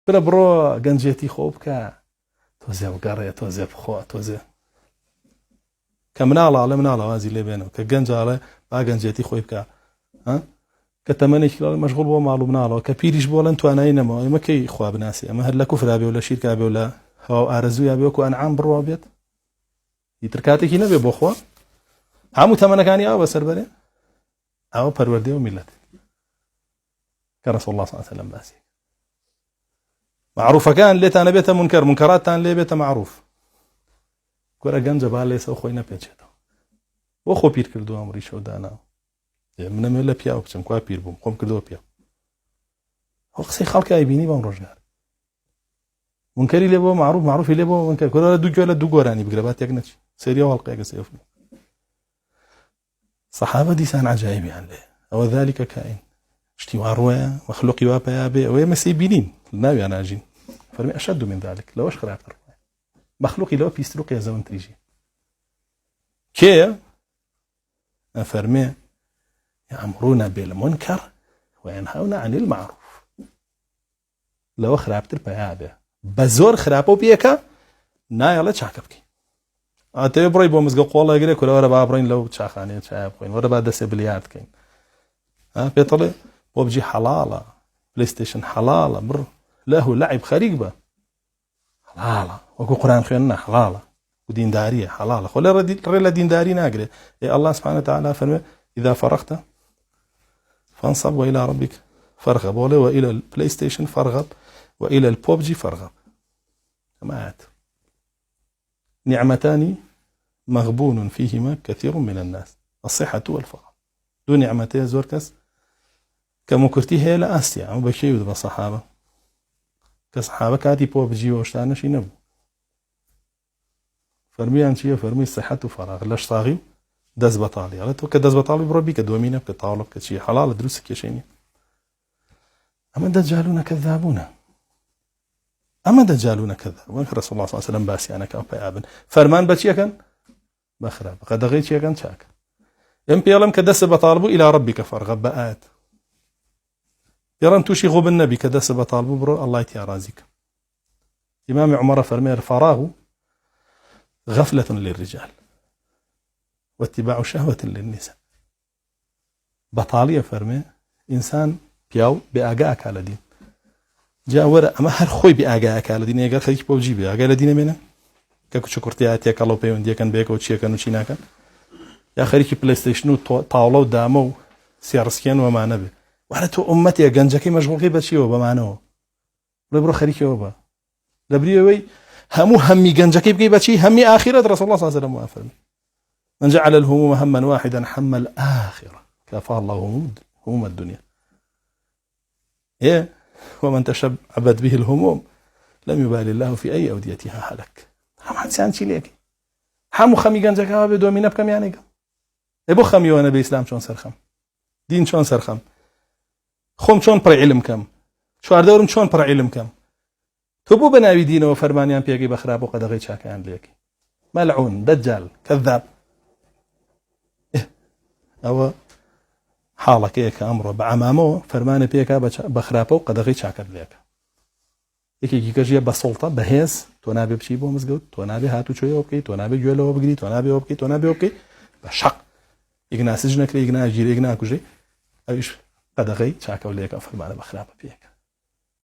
برە بڕۆ گەنجێتی خۆ بکە تۆزێ بگەڕێ تۆزێ بخۆ تۆزێ کە مناڵە مناڵە وازی لێ بێنەوە کە گەنجاڵێ با گەنجێتی خۆی بکە کە تەمەنێکی مەشغوڵ بۆ ماڵ و مناڵەوە کە پیریش بۆ لەن توانایی نەمەوە ئێمەکەی خوا بناسی ئەمە هەر لە کوفرا بێ و لە شیرکا بێ و لە هەوا ئارەزوویا بێ وەکو ئەنعام بڕوا بێت ئیتر کاتێکی نەبێ بۆ خوا هەموو تەمەنەکانی ئەوە بەسەر بەرێ ئەوە پەروەردەی و میلەت کە ڕەسوڵ الله صلی الله علیه و سلم باسی معروفەکان لێتان نەبێتە منکەر منکەراتتان لێ بێتە معروف گۆرە گەنجە با لێسەوە خۆی نەپێچێتەوە بۆ خۆ پیر کردووە ئەم ڕیشە و داناوە منەمێ لە پیاو بچم کوا پیر بووم خۆم کردەوە پیاو ئەو قسەی خەڵکی ئایبینی بەم ڕۆژگار منکەری لێ بۆ معروف معروفی لێ بۆ منکەر گۆرە دوو گوێ لە دوو گۆرانی بگرە با تێک نەچی سەریە هەڵقەیەکە سێفن سەحابە دیسان عەجایبیان لێ ئەوە ذلك کائن شتی وا ڕوایە مەخلوقی وا پیا بێ ئەوەیە مەسەی بینین ناویان ئاژین فەرمی ئەشەد من ذلك لەوەش خراپتر مەخلوقی لەوە پیستر و قێزەوەتریژی کێیە ئەفەرمێ يأمرون بالمنكر وينهون عن المعروف لو خرابتر بيابه بزور خرابو بيكا نايلا چاکە بکەین ئاتێ بڕی بۆ مزگە قۆڵە گرێ کولەوەرە با بڕین لەو چاخانەیە چای بخۆین وەرە با دەسێ بلیارد بکەین پێتەڵێ بۆ بجی حەڵاڵە پلەیستێشن حەڵاڵە بڕ لەهو لەعیب خەریک بە حەڵاڵە وەکو قورئان خوێندنە حەڵاڵە و دینداریە حەڵاڵە خۆ ڕێ لە دینداری ناگرێ الله سبحانه وتعالى فەرمێ إذا فرغت فانصب وإلى ربك فارغب وإلى البلاي ستيشن فارغب وإلى البوبجي فارغب سمعت نعمتان مغبون فيهما كثير من الناس الصحة والفراغ دو نعمتين زور كس كمكرتي هي لا آسيا أو بشيء ذا صحابة كصحابة كاتي بوبجي وشتانا شي نبو فرمي عن شيء فرمي الصحة وفراغ لاش صاغي دەست بەتاڵی ئەڵێ تۆ کە دەست بەتاڵی بڕۆ بیکە دومینە بکە تاوڵە بکە چی حەڵاڵە دروست کێشێنی ئەمە دەجالونە کەذابونە ئەمە دەجالونە کەذابون ڕەسوڵ الله صلی الله علیه و سلم باسییانەکە ئەو پەیابن فەرمان بە چیەکەن بە خراپ قەدەغەی چیەکەن چاکە ئێم پێڵم کە دەست بەتاڵ بوو إلى ربك فارغب بە ئاەت پێڵم تووشی غوبن نەبی کە دەست بەتاڵ بوو بڕۆ ئەڵڵای تیا ڕازیکە ئیمامی عومەرە فەرمێ الفراغ غفلة للرجال واتباع شهوة للنساء بطالية فرمي إنسان بياو بأجاك على دين جا ورا أما هر خوي بأجاك على دين يقال خليك بوجي بأجاك على دين منا كأكو شكرتيات يا كلو بيون دي كان بيكو تشي كانوا تشينا كان يا خليك بلاي ستيشن طاولة ودامو سيارسكين وما نبي وعلى تو أمتي جنجكي مشغول غيبة شيء وبمعناه برو خليك يوبا لبريوي همي جنجكي بجيبة شيء همي آخرة رسول الله صلى الله عليه وسلم وافرمي من جعل الهموم هما واحدا حم الآخرة كافاه الله هموم الدنيا إيه ومن تشعبت به الهموم لم يبالي الله في أي أوديتها هلك هم حدثان شي ليك همو خمي جنجكا بدو من بكم يعني ابو خمي وانا بإسلام شون سرخم دين شون سرخم خم شون پر علم كم شوار دورم شون پر علم كم تبو بناوي دين وفرمانيان بيجي بخراب وقدغي شاكان ليك ملعون دجال كذاب أو حالك إيك أمره بعمامه فرمان بيك بخرابه وقدغي شاكر ليك إيك يجي بسلطة بهيز تنابي بشي بو مزجود تنابي هاتو شوية وبكي تنابي جوله وبقري تنابي وبكي بشق إجنا سجنك لي إجنا جيري إجنا كوجي أيش قدغي شاكر ليك فرمان بخرابه بيك